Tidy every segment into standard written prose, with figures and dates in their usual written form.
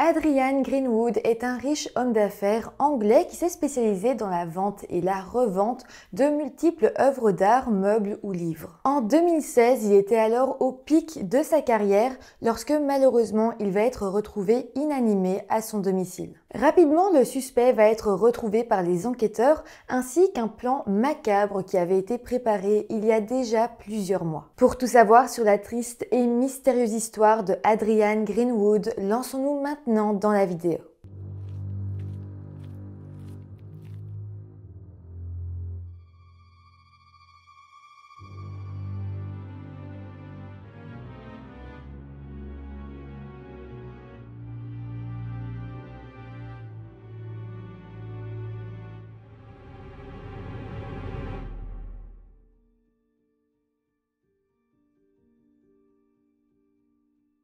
Adrian Greenwood est un riche homme d'affaires anglais qui s'est spécialisé dans la vente et la revente de multiples œuvres d'art, meubles ou livres. En 2016, il était alors au pic de sa carrière lorsque malheureusement il va être retrouvé inanimé à son domicile. Rapidement, le suspect va être retrouvé par les enquêteurs ainsi qu'un plan macabre qui avait été préparé il y a déjà plusieurs mois. Pour tout savoir sur la triste et mystérieuse histoire de Adrian Greenwood, lançons-nous maintenant dans la vidéo.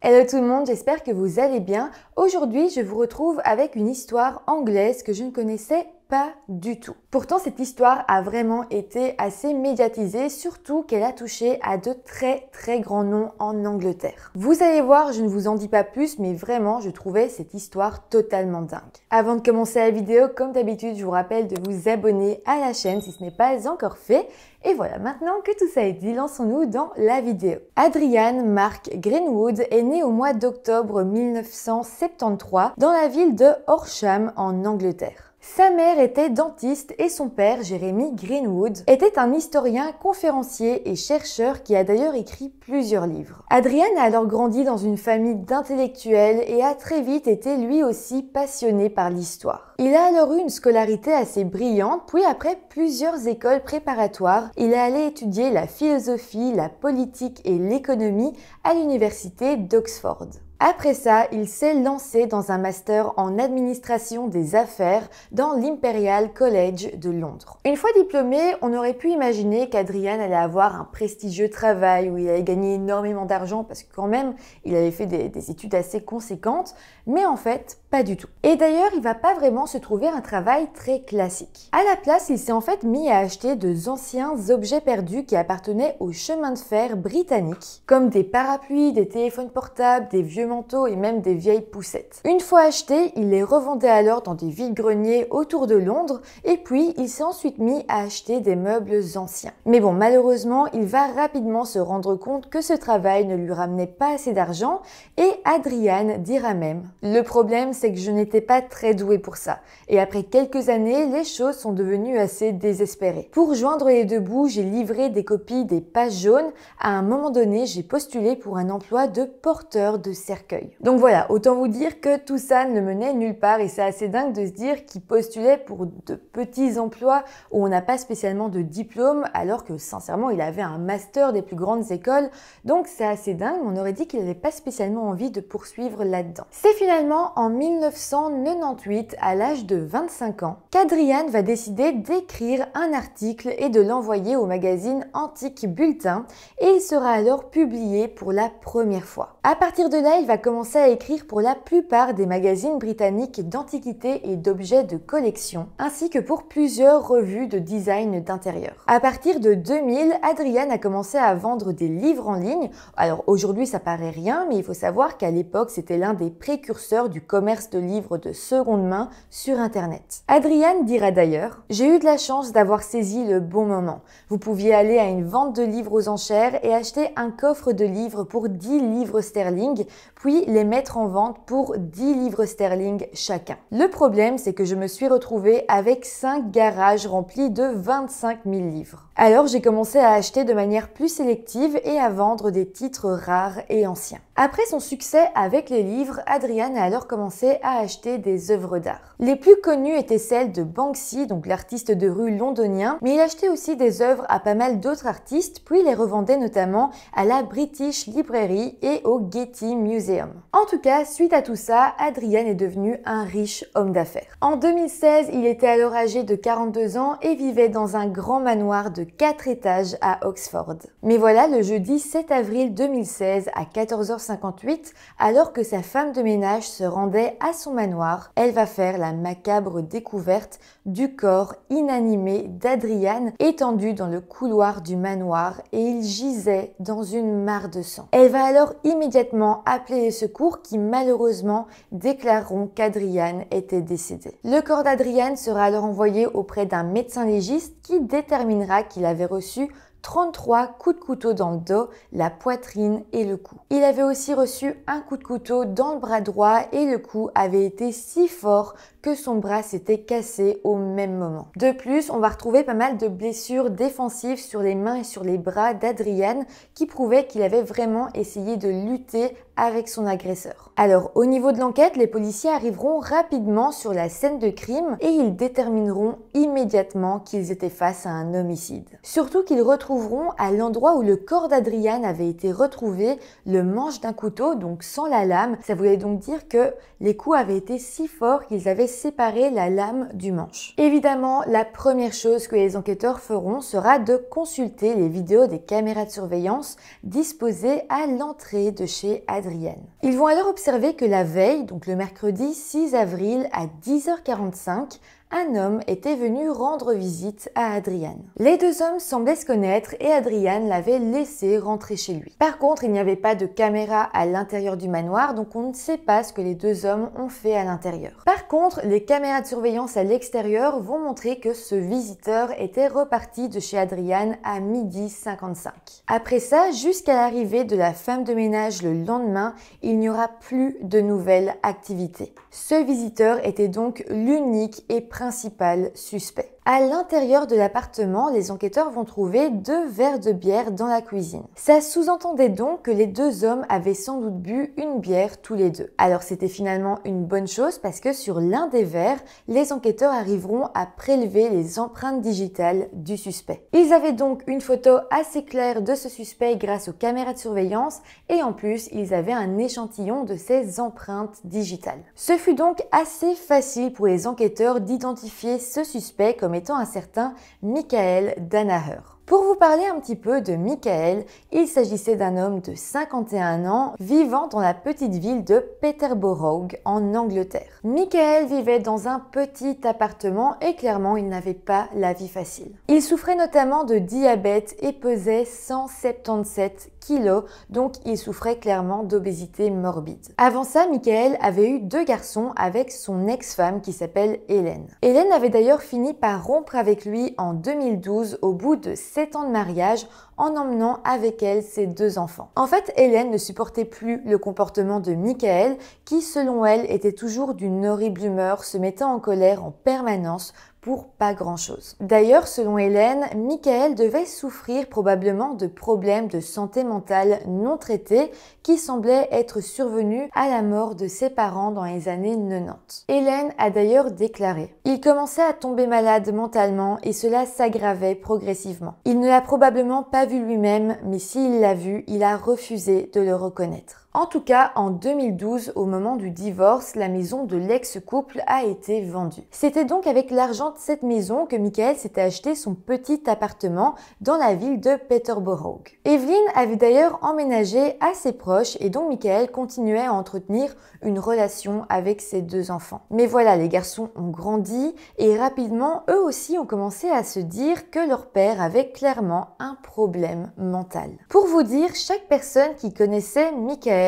Hello tout le monde, j'espère que vous allez bien. Aujourd'hui, je vous retrouve avec une histoire anglaise que je ne connaissais pas du tout. Pourtant, cette histoire a vraiment été assez médiatisée, surtout qu'elle a touché à de très grands noms en Angleterre. Vous allez voir, je ne vous en dis pas plus, mais vraiment, je trouvais cette histoire totalement dingue. Avant de commencer la vidéo, comme d'habitude, je vous rappelle de vous abonner à la chaîne si ce n'est pas encore fait. Et voilà, maintenant que tout ça est dit, lançons-nous dans la vidéo. Adrian Mark Greenwood est né au mois d'octobre 1973 dans la ville de Horsham en Angleterre. Sa mère était dentiste et son père, Jeremy Greenwood, était un historien, conférencier et chercheur qui a d'ailleurs écrit plusieurs livres. Adrian a alors grandi dans une famille d'intellectuels et a très vite été lui aussi passionné par l'histoire. Il a alors eu une scolarité assez brillante, puis après plusieurs écoles préparatoires, il est allé étudier la philosophie, la politique et l'économie à l'université d'Oxford. Après ça, il s'est lancé dans un master en administration des affaires dans l'Imperial College de Londres. Une fois diplômé, on aurait pu imaginer qu'Adrian allait avoir un prestigieux travail où il allait gagner énormément d'argent parce que quand même, il avait fait des études assez conséquentes, mais en fait, pas du tout. Et d'ailleurs, il va pas vraiment se trouver un travail très classique. À la place, il s'est en fait mis à acheter de anciens objets perdus qui appartenaient au chemin de fer britannique, comme des parapluies, des téléphones portables, des vieux manteaux et même des vieilles poussettes. Une fois achetés, il les revendait alors dans des vides-greniers autour de Londres et puis il s'est ensuite mis à acheter des meubles anciens. Mais bon, malheureusement, il va rapidement se rendre compte que ce travail ne lui ramenait pas assez d'argent et Adrian dira même « Le problème, c'est que je n'étais pas très doué pour ça. Et après quelques années, les choses sont devenues assez désespérées. Pour joindre les deux bouts, j'ai livré des copies des pages jaunes. À un moment donné, j'ai postulé pour un emploi de porteur de cercueil. » Donc voilà, autant vous dire que tout ça ne menait nulle part et c'est assez dingue de se dire qu'il postulait pour de petits emplois où on n'a pas spécialement de diplôme alors que sincèrement, il avait un master des plus grandes écoles. Donc c'est assez dingue, on aurait dit qu'il n'avait pas spécialement envie de poursuivre là-dedans. C'est finalement en 1998, à l'âge de 25 ans, qu'Adrian va décider d'écrire un article et de l'envoyer au magazine Antique Bulletin et il sera alors publié pour la première fois. À partir de là, il va commencer à écrire pour la plupart des magazines britanniques d'antiquités et d'objets de collection, ainsi que pour plusieurs revues de design d'intérieur. À partir de 2000, Adrian a commencé à vendre des livres en ligne. Alors aujourd'hui, ça paraît rien, mais il faut savoir qu'à l'époque, c'était l'un des précurseurs du commerce de livres de seconde main sur Internet. Adrian dira d'ailleurs « J'ai eu de la chance d'avoir saisi le bon moment. Vous pouviez aller à une vente de livres aux enchères et acheter un coffre de livres pour 10 livres sterling, puis les mettre en vente pour 10 livres sterling chacun. Le problème, c'est que je me suis retrouvée avec 5 garages remplis de 25 000 livres. Alors j'ai commencé à acheter de manière plus sélective et à vendre des titres rares et anciens. » Après son succès avec les livres, Adrian a alors commencé à acheter des œuvres d'art. Les plus connues étaient celles de Banksy, donc l'artiste de rue londonien, mais il achetait aussi des œuvres à pas mal d'autres artistes, puis les revendait notamment à la British Library et au Getty Museum. En tout cas, suite à tout ça, Adrian est devenu un riche homme d'affaires. En 2016, il était alors âgé de 42 ans et vivait dans un grand manoir de 4 étages à Oxford. Mais voilà, le jeudi 7 avril 2016 à 14h58, alors que sa femme de ménage se rendait à son manoir, elle va faire la macabre découverte du corps inanimé d'Adrian étendu dans le couloir du manoir et il gisait dans une mare de sang. Elle va alors immédiatement appeler les secours qui malheureusement déclareront qu'Adrian était décédé. Le corps d'Adrian sera alors envoyé auprès d'un médecin légiste qui déterminera qu'il avait reçu 33 coups de couteau dans le dos, la poitrine et le cou. Il avait aussi reçu un coup de couteau dans le bras droit et le coup avait été si fort que son bras s'était cassé au même moment. De plus, on va retrouver pas mal de blessures défensives sur les mains et sur les bras d'Adrian qui prouvaient qu'il avait vraiment essayé de lutter avec son agresseur. Alors, au niveau de l'enquête, les policiers arriveront rapidement sur la scène de crime et ils détermineront immédiatement qu'ils étaient face à un homicide. Surtout qu'ils retrouveront à l'endroit où le corps d'Adrian avait été retrouvé le manche d'un couteau, donc sans la lame. Ça voulait donc dire que les coups avaient été si forts qu'ils avaient séparé la lame du manche. Évidemment, la première chose que les enquêteurs feront sera de consulter les vidéos des caméras de surveillance disposées à l'entrée de chez Adrian. Ils vont alors observer que la veille, donc le mercredi 6 avril à 10h45, un homme était venu rendre visite à Adrian. Les deux hommes semblaient se connaître et Adrian l'avait laissé rentrer chez lui. Par contre, il n'y avait pas de caméra à l'intérieur du manoir, donc on ne sait pas ce que les deux hommes ont fait à l'intérieur. Par contre, les caméras de surveillance à l'extérieur vont montrer que ce visiteur était reparti de chez Adrian à 12h55. Après ça, jusqu'à l'arrivée de la femme de ménage le lendemain, il n'y aura plus de nouvelles activités. Ce visiteur était donc l'unique et principal suspect. À l'intérieur de l'appartement, les enquêteurs vont trouver 2 verres de bière dans la cuisine. Ça sous-entendait donc que les deux hommes avaient sans doute bu une bière tous les deux. Alors c'était finalement une bonne chose parce que sur l'un des verres, les enquêteurs arriveront à prélever les empreintes digitales du suspect. Ils avaient donc une photo assez claire de ce suspect grâce aux caméras de surveillance et en plus, ils avaient un échantillon de ses empreintes digitales. Ce fut donc assez facile pour les enquêteurs d'identifier ce suspect comme étant un certain Michael Danaher. Pour vous parler un petit peu de Michael, il s'agissait d'un homme de 51 ans vivant dans la petite ville de Peterborough en Angleterre. Michael vivait dans un petit appartement et clairement il n'avait pas la vie facile. Il souffrait notamment de diabète et pesait 177 kilos, donc il souffrait clairement d'obésité morbide. Avant ça, Michael avait eu 2 garçons avec son ex-femme qui s'appelle Hélène. Hélène avait d'ailleurs fini par rompre avec lui en 2012 au bout de 7 ans de mariage en emmenant avec elle ses 2 enfants. En fait, Hélène ne supportait plus le comportement de Michael qui, selon elle, était toujours d'une horrible humeur, se mettant en colère en permanence pour pas grand-chose. D'ailleurs, selon Hélène, Michael devait souffrir probablement de problèmes de santé mentale non traités qui semblaient être survenus à la mort de ses parents dans les années 90. Hélène a d'ailleurs déclaré « Il commençait à tomber malade mentalement et cela s'aggravait progressivement. Il ne l'a probablement pas vu lui-même, mais s'il l'a vu, il a refusé de le reconnaître. » En tout cas, en 2012, au moment du divorce, la maison de l'ex-couple a été vendue. C'était donc avec l'argent de cette maison que Michael s'était acheté son petit appartement dans la ville de Peterborough. Evelyn avait d'ailleurs emménagé assez proche et donc Michael continuait à entretenir une relation avec ses 2 enfants. Mais voilà, les garçons ont grandi et rapidement, eux aussi ont commencé à se dire que leur père avait clairement un problème mental. Pour vous dire, chaque personne qui connaissait Michael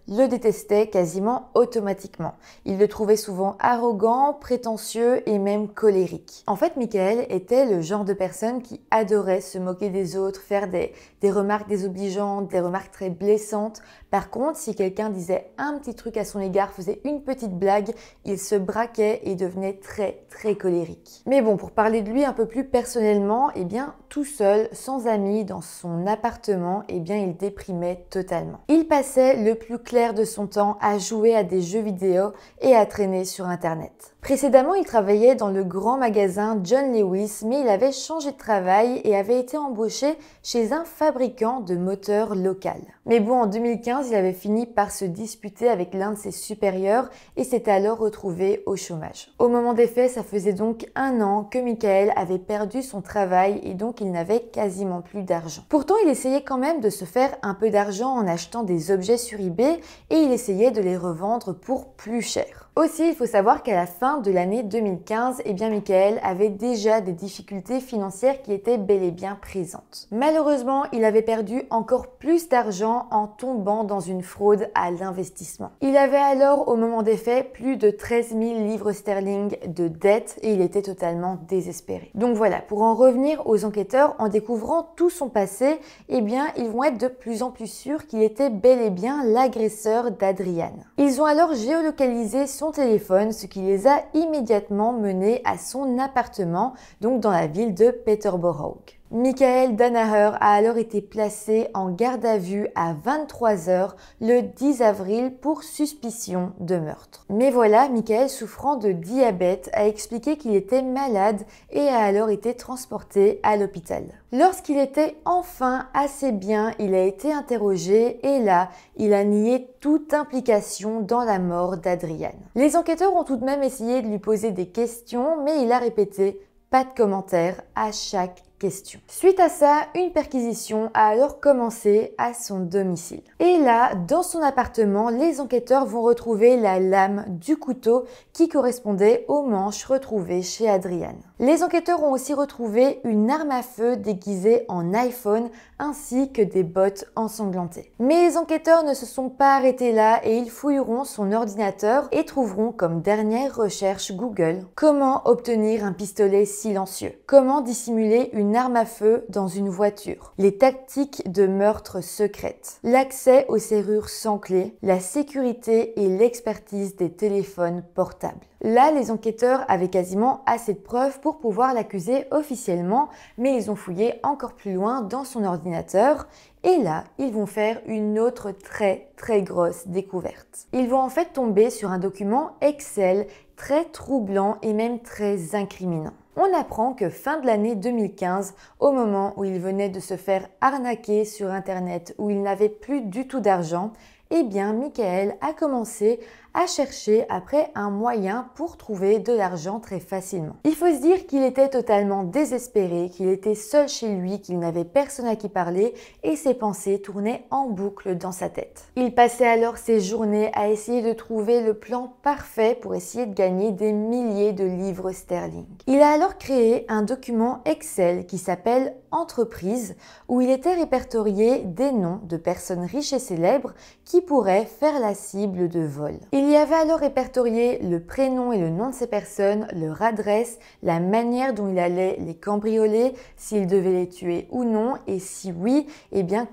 le détestait quasiment automatiquement. Il le trouvait souvent arrogant, prétentieux et même colérique. En fait, Michael était le genre de personne qui adorait se moquer des autres, faire des remarques désobligeantes, des remarques très blessantes. Par contre, si quelqu'un disait un petit truc à son égard, faisait une petite blague, il se braquait et devenait très colérique. Mais bon, pour parler de lui un peu plus personnellement, eh bien, tout seul, sans amis, dans son appartement, eh bien, il déprimait totalement. Il passait le plus clair de son temps à jouer à des jeux vidéo et à traîner sur Internet. Précédemment, il travaillait dans le grand magasin John Lewis, mais il avait changé de travail et avait été embauché chez un fabricant de moteurs local. Mais bon, en 2015, il avait fini par se disputer avec l'un de ses supérieurs et s'était alors retrouvé au chômage. Au moment des faits, ça faisait donc 1 an que Michael avait perdu son travail et donc il n'avait quasiment plus d'argent. Pourtant, il essayait quand même de se faire un peu d'argent en achetant des objets sur eBay et il essayait de les revendre pour plus cher. Aussi, il faut savoir qu'à la fin de l'année 2015, Michael avait déjà des difficultés financières qui étaient bel et bien présentes. Malheureusement, il avait perdu encore plus d'argent en tombant dans une fraude à l'investissement. Il avait alors, au moment des faits, plus de 13 000 livres sterling de dettes et il était totalement désespéré. Donc voilà, pour en revenir aux enquêteurs, en découvrant tout son passé, ils vont être de plus en plus sûrs qu'il était bel et bien l'agresseur d'Adrian. Ils ont alors géolocalisé son téléphone, ce qui les a immédiatement menés à son appartement, donc dans la ville de Peterborough. Michael Danaher a alors été placé en garde à vue à 23 h le 10 avril pour suspicion de meurtre. Mais voilà, Michael, souffrant de diabète, a expliqué qu'il était malade et a alors été transporté à l'hôpital. Lorsqu'il était enfin assez bien, il a été interrogé et là, il a nié toute implication dans la mort d'Adrian. Les enquêteurs ont tout de même essayé de lui poser des questions, mais il a répété « pas de commentaires » à chaque question. Suite à ça, une perquisition a alors commencé à son domicile. Et là, dans son appartement, les enquêteurs vont retrouver la lame du couteau qui correspondait aux manches retrouvées chez Adrian. Les enquêteurs ont aussi retrouvé une arme à feu déguisée en iPhone ainsi que des bottes ensanglantées. Mais les enquêteurs ne se sont pas arrêtés là et ils fouilleront son ordinateur et trouveront comme dernière recherche Google comment obtenir un pistolet silencieux, comment dissimuler une arme à feu dans une voiture, les tactiques de meurtre secrètes, l'accès aux serrures sans clé, la sécurité et l'expertise des téléphones portables. Là, les enquêteurs avaient quasiment assez de preuves pour pouvoir l'accuser officiellement, mais ils ont fouillé encore plus loin dans son ordinateur et là, ils vont faire une autre très grosse découverte. Ils vont en fait tomber sur un document Excel très troublant et même très incriminant. On apprend que fin de l'année 2015, au moment où il venait de se faire arnaquer sur Internet, où il n'avait plus du tout d'argent, Michael a commencé à chercher après un moyen pour trouver de l'argent très facilement. Il faut se dire qu'il était totalement désespéré, qu'il était seul chez lui, qu'il n'avait personne à qui parler et ses pensées tournaient en boucle dans sa tête. Il passait alors ses journées à essayer de trouver le plan parfait pour essayer de gagner des milliers de livres sterling. Il a alors créé un document Excel qui s'appelle Entreprise où il était répertorié des noms de personnes riches et célèbres qui pourraient faire la cible de vol. Il y avait alors répertorié le prénom et le nom de ces personnes, leur adresse, la manière dont il allait les cambrioler, s'il devait les tuer ou non, et si oui,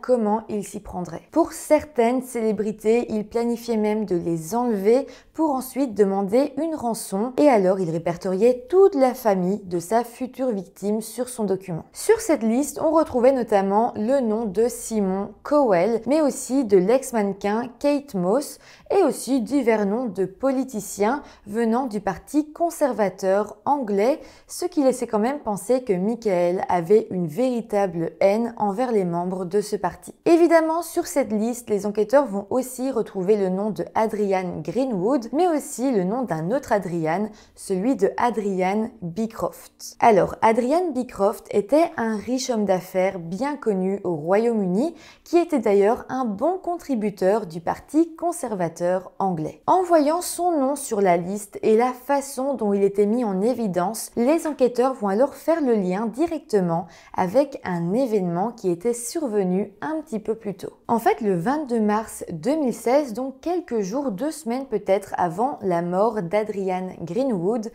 comment il s'y prendrait. Pour certaines célébrités, il planifiait même de les enlever pour ensuite demander une rançon, et alors il répertoriait toute la famille de sa future victime sur son document. Sur cette liste, on retrouvait notamment le nom de Simon Cowell, mais aussi de l'ex-mannequin Kate Moss, et aussi divers noms de politiciens venant du parti conservateur anglais, ce qui laissait quand même penser que Michael avait une véritable haine envers les membres de ce parti. Évidemment, sur cette liste, les enquêteurs vont aussi retrouver le nom de Adrian Greenwood, mais aussi le nom d'un autre Adrian, celui de Adrian Beecroft. Alors, Adrian Beecroft était un riche homme d'affaires bien connu au Royaume-Uni, qui était d'ailleurs un bon contributeur du parti conservateur anglais. En voyant son nom sur la liste et la façon dont il était mis en évidence, les enquêteurs vont alors faire le lien directement avec un événement qui était survenu un petit peu plus tôt. En fait, le 22 mars 2016, donc quelques jours, 2 semaines peut-être avant la mort d'Adrian Greenwood,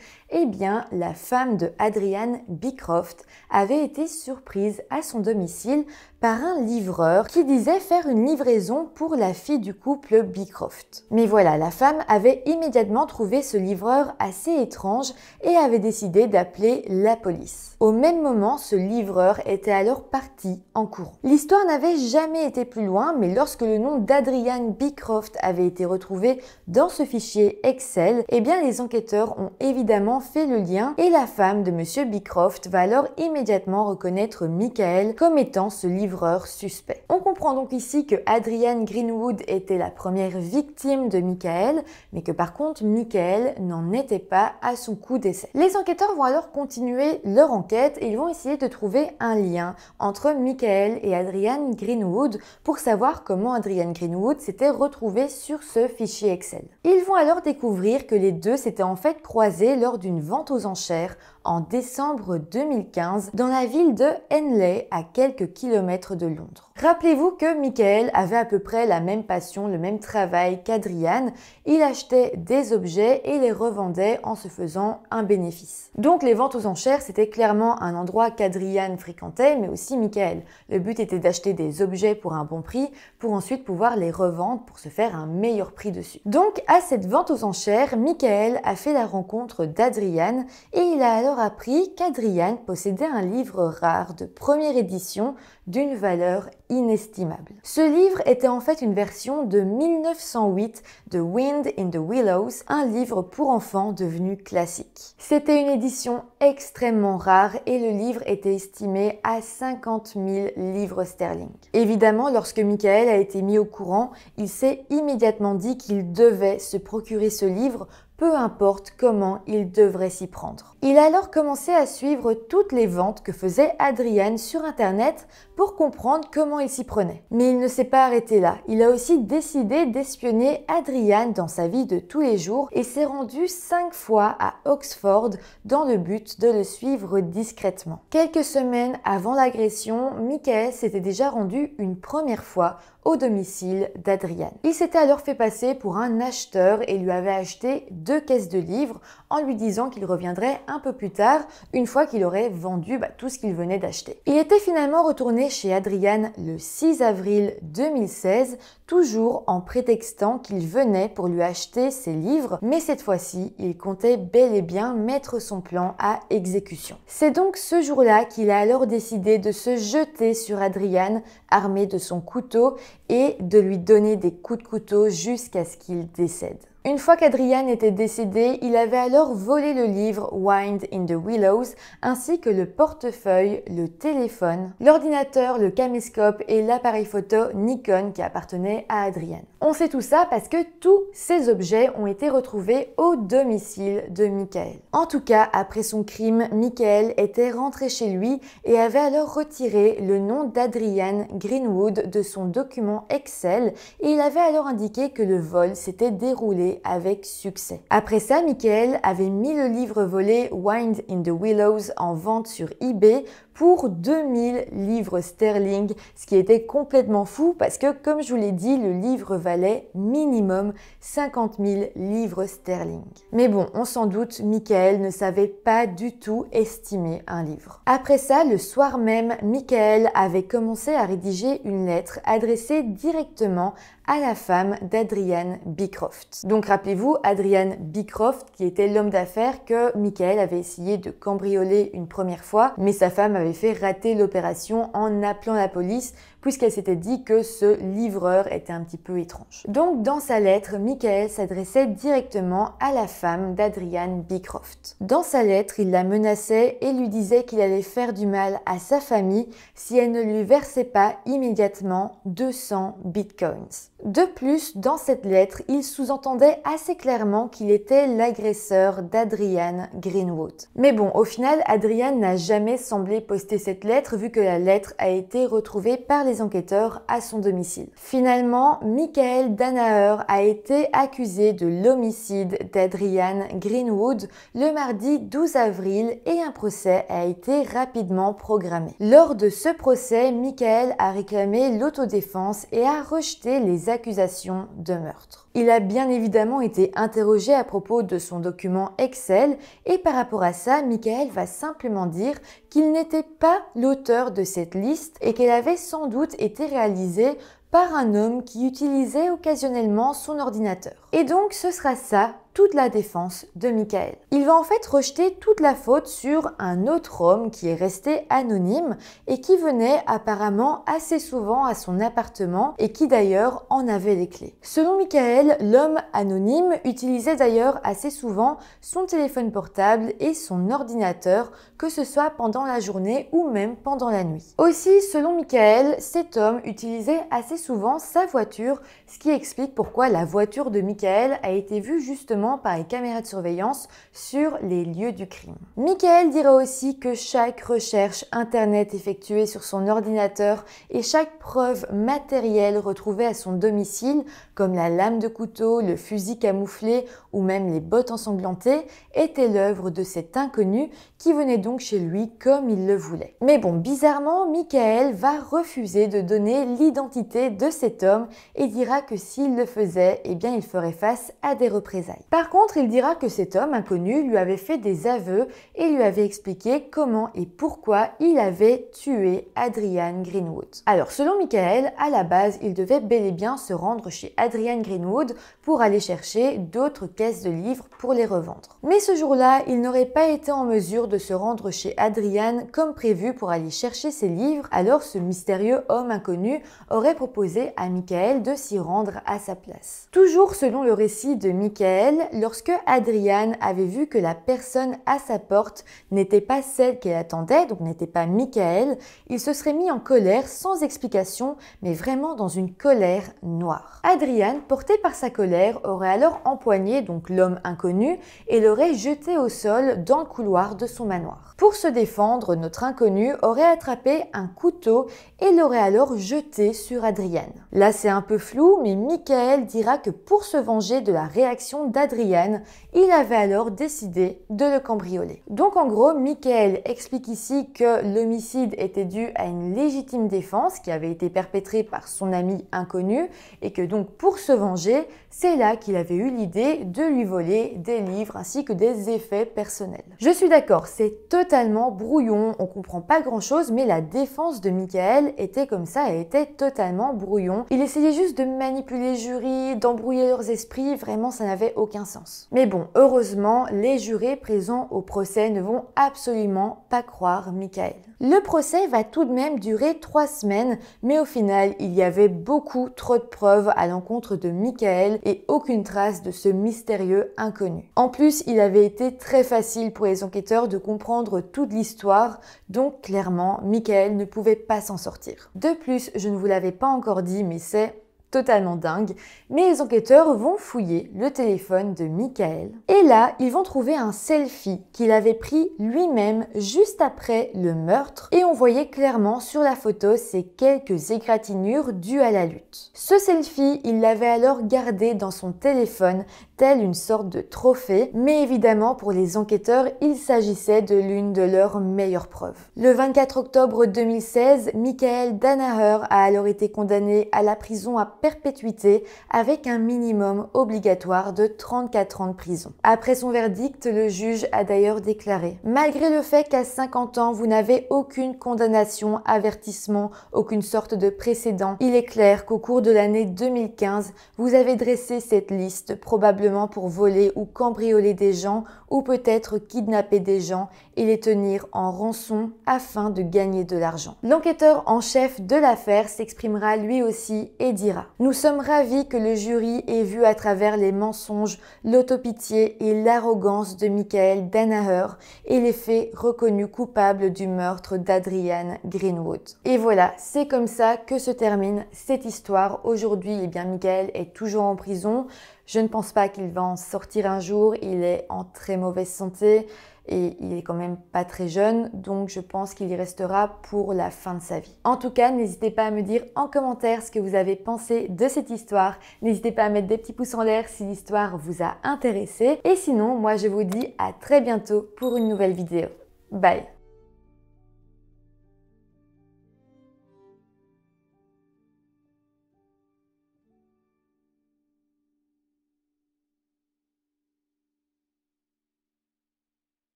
la femme de Adrian Beecroft avait été surprise à son domicile par un livreur qui disait faire une livraison pour la fille du couple Beecroft. Mais voilà, la femme avait immédiatement trouvé ce livreur assez étrange et avait décidé d'appeler la police. Au même moment, ce livreur était alors parti en courant. L'histoire n'avait jamais été plus loin, mais lorsque le nom d'Adrian Beecroft avait été retrouvé dans ce fichier Excel, les enquêteurs ont évidemment fait le lien et la femme de Monsieur Beecroft va alors immédiatement reconnaître Michael comme étant ce livreur livreur suspect. On comprend donc ici que Adrian Greenwood était la première victime de Michael, mais que par contre Michael n'en était pas à son coup d'essai. Les enquêteurs vont alors continuer leur enquête et ils vont essayer de trouver un lien entre Michael et Adrian Greenwood pour savoir comment Adrian Greenwood s'était retrouvé sur ce fichier Excel. Ils vont alors découvrir que les deux s'étaient en fait croisés lors d'une vente aux enchères en décembre 2015 dans la ville de Henley à quelques kilomètres de Londres. Rappelez-vous que Michael avait à peu près la même passion, le même travail qu'Adrian. Il achetait des objets et les revendait en se faisant un bénéfice. Donc les ventes aux enchères, c'était clairement un endroit qu'Adrian fréquentait, mais aussi Michael. Le but était d'acheter des objets pour un bon prix pour ensuite pouvoir les revendre pour se faire un meilleur prix dessus. Donc à cette vente aux enchères, Michael a fait la rencontre d'Adrian et il a alors appris qu'Adrian possédait un livre rare de première édition d'une valeur inestimable. Ce livre était en fait une version de 1908 de Wind in the Willows, un livre pour enfants devenu classique. C'était une édition extrêmement rare et le livre était estimé à 50 000 livres sterling. Évidemment, lorsque Michael a été mis au courant, il s'est immédiatement dit qu'il devait se procurer ce livre, peu importe comment il devrait s'y prendre. Il a alors commencé à suivre toutes les ventes que faisait Adrian sur internet pour comprendre comment il s'y prenait. Mais il ne s'est pas arrêté là. Il a aussi décidé d'espionner Adrian dans sa vie de tous les jours et s'est rendu 5 fois à Oxford dans le but de le suivre discrètement. Quelques semaines avant l'agression, Michael s'était déjà rendu une première fois au domicile d'Adrian. Il s'était alors fait passer pour un acheteur et lui avait acheté 2 caisses de livres en lui disant qu'il reviendrait un peu plus tard, une fois qu'il aurait vendu tout ce qu'il venait d'acheter. Il était finalement retourné chez Adrian le 6 avril 2016, toujours en prétextant qu'il venait pour lui acheter ses livres, mais cette fois-ci, il comptait bel et bien mettre son plan à exécution. C'est donc ce jour-là qu'il a alors décidé de se jeter sur Adrian, armé de son couteau, et de lui donner des coups de couteau jusqu'à ce qu'il décède. Une fois qu'Adrian était décédé, il avait alors volé le livre Wind in the Willows ainsi que le portefeuille, le téléphone, l'ordinateur, le caméscope et l'appareil photo Nikon qui appartenait à Adrian. On sait tout ça parce que tous ces objets ont été retrouvés au domicile de Michael. En tout cas, après son crime, Michael était rentré chez lui et avait alors retiré le nom d'Adrian Greenwood de son document Excel et il avait alors indiqué que le vol s'était déroulé avec succès. Après ça, Michael avait mis le livre volé Wind in the Willows en vente sur eBay pour 2000 livres sterling, ce qui était complètement fou parce que, comme je vous l'ai dit, le livre valait minimum 50 000 livres sterling. Mais bon, on s'en doute, Michael ne savait pas du tout estimer un livre. Après ça, le soir même, Michael avait commencé à rédiger une lettre adressée directement à la femme d'Adrian Beecroft. Donc rappelez-vous, Adrian Beecroft qui était l'homme d'affaires que Michael avait essayé de cambrioler une première fois, mais sa femme avait fait rater l'opération en appelant la police puisqu'elle s'était dit que ce livreur était un petit peu étrange. Donc dans sa lettre, Michael s'adressait directement à la femme d'Adrian Beecroft. Dans sa lettre, il la menaçait et lui disait qu'il allait faire du mal à sa famille si elle ne lui versait pas immédiatement 200 bitcoins. De plus, dans cette lettre, il sous-entendait assez clairement qu'il était l'agresseur d'Adrian Greenwood. Mais bon, au final, Adrian n'a jamais semblé poster cette lettre vu que la lettre a été retrouvée par les enquêteurs à son domicile. Finalement, Michael Danaher a été accusé de l'homicide d'Adrian Greenwood le mardi 12 avril et un procès a été rapidement programmé. Lors de ce procès, Michael a réclamé l'autodéfense et a rejeté les accusations de meurtre. Il a bien évidemment été interrogé à propos de son document Excel et par rapport à ça, Michael va simplement dire qu'il n'était pas l'auteur de cette liste et qu'elle avait sans doute été réalisée par un homme qui utilisait occasionnellement son ordinateur. Et donc ce sera ça toute la défense de Michael. Il va en fait rejeter toute la faute sur un autre homme qui est resté anonyme et qui venait apparemment assez souvent à son appartement et qui d'ailleurs en avait les clés. Selon Michael, l'homme anonyme utilisait d'ailleurs assez souvent son téléphone portable et son ordinateur, que ce soit pendant la journée ou même pendant la nuit. Aussi, selon Michael, cet homme utilisait assez souvent sa voiture, ce qui explique pourquoi la voiture de Michael a été vue justement par les caméras de surveillance sur les lieux du crime. Michael dira aussi que chaque recherche internet effectuée sur son ordinateur et chaque preuve matérielle retrouvée à son domicile, comme la lame de couteau, le fusil camouflé ou même les bottes ensanglantées, était l'œuvre de cet inconnu qui venait donc chez lui comme il le voulait. Mais bon, bizarrement, Michael va refuser de donner l'identité de cet homme et dira que s'il le faisait, eh bien il ferait face à des représailles. Par contre, il dira que cet homme inconnu lui avait fait des aveux et lui avait expliqué comment et pourquoi il avait tué Adrian Greenwood. Alors, selon Michael, à la base, il devait bel et bien se rendre chez Adrian Greenwood pour aller chercher d'autres caisses de livres pour les revendre. Mais ce jour-là, il n'aurait pas été en mesure de se rendre chez Adrian comme prévu pour aller chercher ses livres, alors ce mystérieux homme inconnu aurait proposé à Michael de s'y rendre à sa place. Toujours selon le récit de Michael, lorsque Adrian avait vu que la personne à sa porte n'était pas celle qu'elle attendait, donc n'était pas Michael, il se serait mis en colère sans explication, mais vraiment dans une colère noire. Adrian, porté par sa colère, aurait alors empoigné donc l'homme inconnu et l'aurait jeté au sol dans le couloir de son manoir. Pour se défendre, notre inconnu aurait attrapé un couteau et l'aurait alors jeté sur Adrian. Là, c'est un peu flou, mais Michael dira que pour se venger de la réaction d'Adrian, il avait alors décidé de le cambrioler. Donc en gros, Michael explique ici que l'homicide était dû à une légitime défense qui avait été perpétrée par son ami inconnu et que donc pour se venger, c'est là qu'il avait eu l'idée de lui voler des livres ainsi que des effets personnels. Je suis d'accord, c'est totalement brouillon, on comprend pas grand chose, mais la défense de Michael était comme ça, elle était totalement brouillon. Il essayait juste de manipuler les jurys, d'embrouiller leurs esprits, vraiment ça n'avait aucun sens. Mais bon, heureusement, les jurés présents au procès ne vont absolument pas croire Michael. Le procès va tout de même durer 3 semaines, mais au final, il y avait beaucoup trop de preuves à l'encontre de Michael et aucune trace de ce mystérieux inconnu. En plus, il avait été très facile pour les enquêteurs de comprendre toute l'histoire, donc clairement, Michael ne pouvait pas s'en sortir. De plus, je ne vous l'avais pas encore dit, mais c'est totalement dingue, mais les enquêteurs vont fouiller le téléphone de Michael et là, ils vont trouver un selfie qu'il avait pris lui-même juste après le meurtre et on voyait clairement sur la photo ces quelques égratignures dues à la lutte. Ce selfie, il l'avait alors gardé dans son téléphone tel une sorte de trophée, mais évidemment pour les enquêteurs, il s'agissait de l'une de leurs meilleures preuves. Le 24 octobre 2016, Michael Danaher a alors été condamné à la prison à perpétuité avec un minimum obligatoire de 34 ans de prison. Après son verdict, le juge a d'ailleurs déclaré « Malgré le fait qu'à 50 ans, vous n'avez aucune condamnation, avertissement, aucune sorte de précédent, il est clair qu'au cours de l'année 2015, vous avez dressé cette liste probablement pour voler ou cambrioler des gens ou peut-être kidnapper des gens et les tenir en rançon afin de gagner de l'argent. » L'enquêteur en chef de l'affaire s'exprimera lui aussi et dira « Nous sommes ravis que le jury ait vu à travers les mensonges, l'autopitié et l'arrogance de Michael Danaher et les faits reconnus coupables du meurtre d'Adrian Greenwood. » Et voilà, c'est comme ça que se termine cette histoire. Aujourd'hui, eh bien, Michael est toujours en prison. Je ne pense pas qu'il va en sortir un jour, il est en très mauvaise santé et il est quand même pas très jeune, donc je pense qu'il y restera pour la fin de sa vie. En tout cas, n'hésitez pas à me dire en commentaire ce que vous avez pensé de cette histoire. N'hésitez pas à mettre des petits pouces en l'air si l'histoire vous a intéressé. Et sinon, moi je vous dis à très bientôt pour une nouvelle vidéo. Bye!